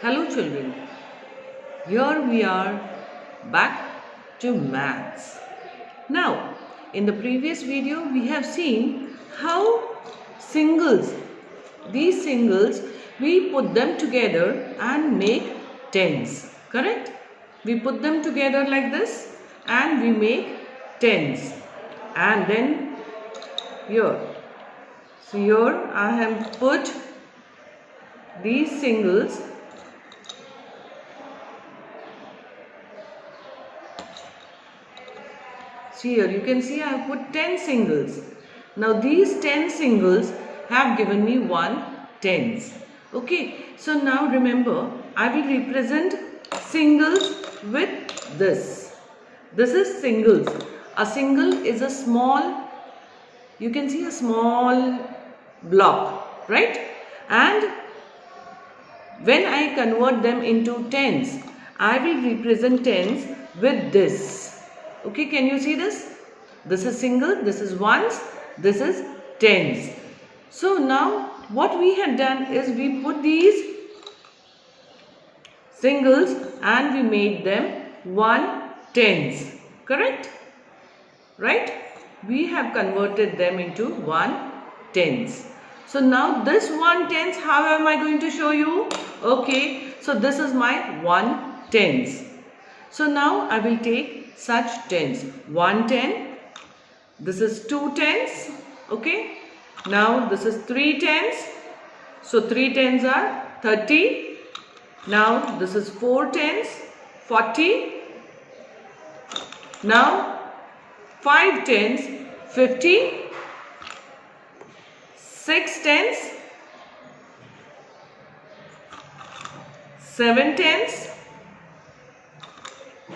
Hello children, here we are back to maths. Now, in the previous video we have seen how singles, these singles, we put them together and make tens, correct? We put them together like this and we make tens. And then here, so here I have put these singles. See here, you can see I have put 10 singles. Now these 10 singles have given me 1 tens. Okay, so now remember, I will represent singles with this. This is singles. A single is a small, you can see a small block, right? And when I convert them into tens, I will represent tens with this. Okay, can you see this? This is single, this is ones, this is tens. So now what we have done is we put these singles and we made them 1 tens. Correct? Right? We have converted them into 1 tens. So now this 1 tens, how am I going to show you? Okay, so this is my 1 tens. So now I will take such tens. 1 10, this is 2 tens, okay. Now this is 3 tens, so 3 tens are 30. Now this is 4 tens, 40. Now 5 tens, 50. 6 tens, 7 tens,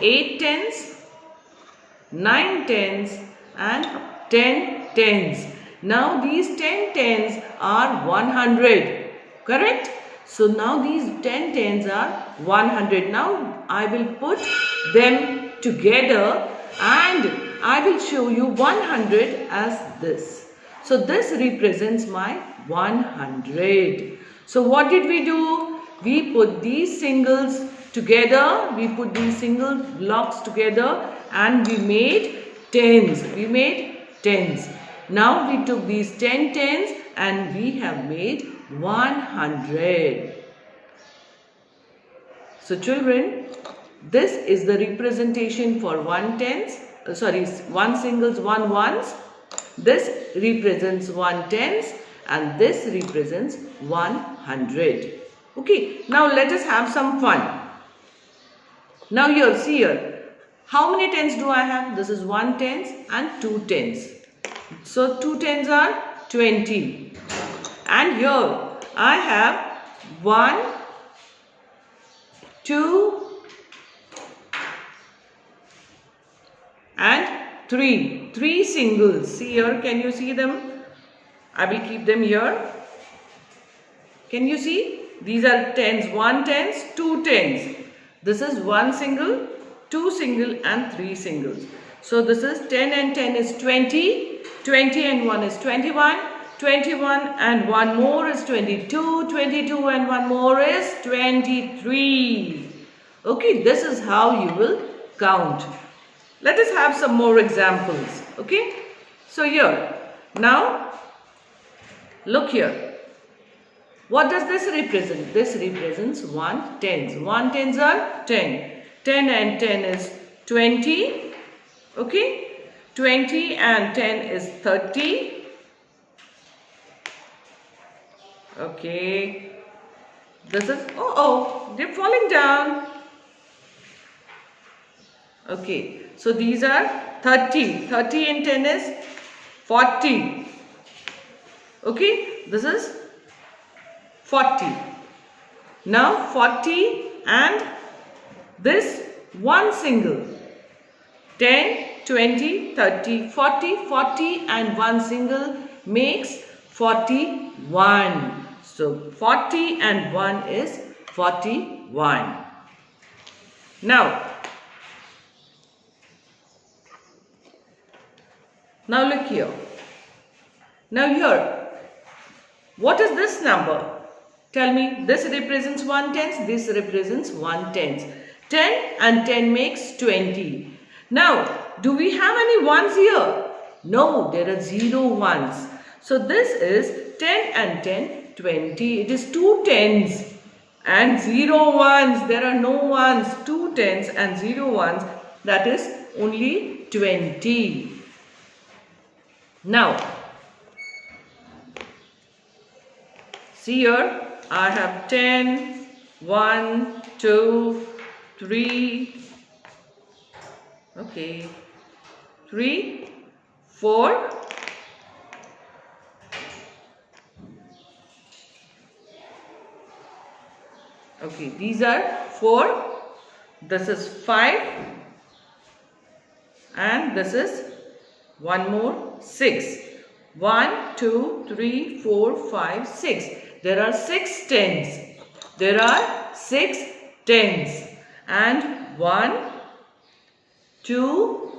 8 tens, 9 tens and 10 tens. Now these 10 tens are 100, correct? So now these 10 tens are 100. Now I will put them together and I will show you 100 as this. So this represents my 100. So what did we do? We put these singles together, we put these single blocks together and we made tens. We made tens. Now we took these 10 tens and we have made 100. So children, this is the representation for 1 tens, 1 singles, 1 ones. This represents 1 tens and this represents 100. Okay, now let us have some fun. Now here, see here, how many tens do I have? This is 1 tens and 2 tens. So 2 tens are 20. And here I have 1, 2 and 3. 3 singles. See here, can you see them? I will keep them here. Can you see? These are tens, 1 tens, 2 tens. This is 1 single, 2 single and 3 singles. So this is 10 and 10 is 20, 20 and 1 is 21, 21 and 1 more is 22, 22 and 1 more is 23. Okay, this is how you will count. Let us have some more examples. Okay, so here, now look here. What does this represent? This represents 1 tens. 1 tens are 10. 10 and 10 is 20. Okay. 20 and 10 is 30. Okay. This is, they're falling down. Okay. So these are 30. 30 and 10 is 40. Okay. This is 40. Now 40 and this 1 single. 10, 20, 30, 40, 40 and 1 single makes 41. So 40 and 1 is 41. Now look here. Now here, what is this number? Tell me, this represents 1/10, this represents 1/10. 10 and 10 makes 20. Now, do we have any ones here? No, there are 0 ones. So this is 10 and 10, 20. It is 2 tens and 0 ones. There are no ones. 2 tens and 0 ones. That is only 20. Now, see here, I have 10, 1, 2, 3, okay, 3, 4, okay, these are 4, this is 5, and this is one more 6. 1, 2, 3, 4, 5, 6. There are 6 tens. There are 6 tens. And 1, 2,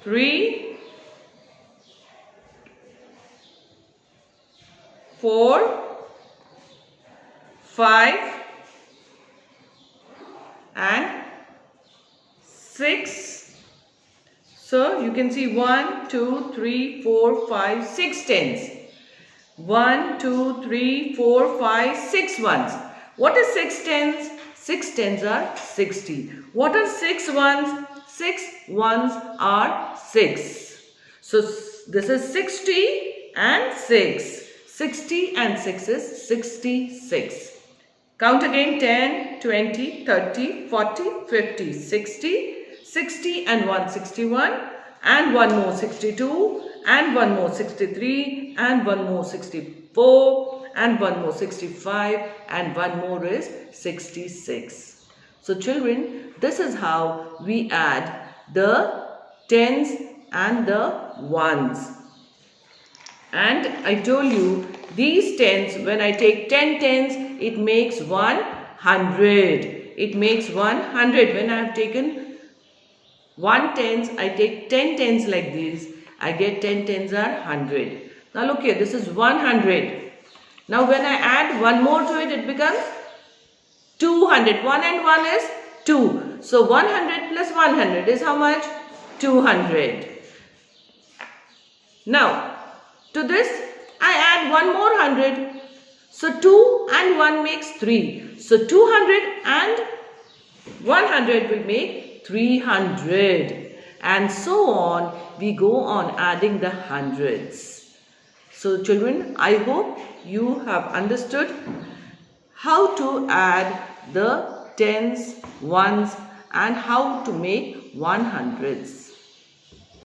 3, 4, 5, and 6. So you can see 1, 2, 3, 4, 5, 6 tens. 1, 2, 3, 4, 5, 6 ones. What is 6 tens? 6 tens are 60. What are 6 ones? 6 ones are 6. So this is 60 and 6. 60 and 6 is 66. Count again: 10, 20, 30, 40, 50, 60. 60 and 1, 61, and one more 62, and one more 63, and one more 64, and one more 65, and one more is 66. So children, this is how we add the tens and the ones. And I told you, these tens, when I take 10 tens, it makes 100. It makes 100. When I have taken 1 tens, I take 10 tens like this. I get 10 tens are 100. Now look here, this is 100. Now when I add one more to it, it becomes 200. 1 and 1 is 2. So 100 plus 100 is how much? 200. Now to this, I add one more 100. So 2 and 1 makes 3. So 200 and 100 will make 300, and so on. We go on adding the hundreds. So children, I hope you have understood how to add the tens, ones, and how to make 100s.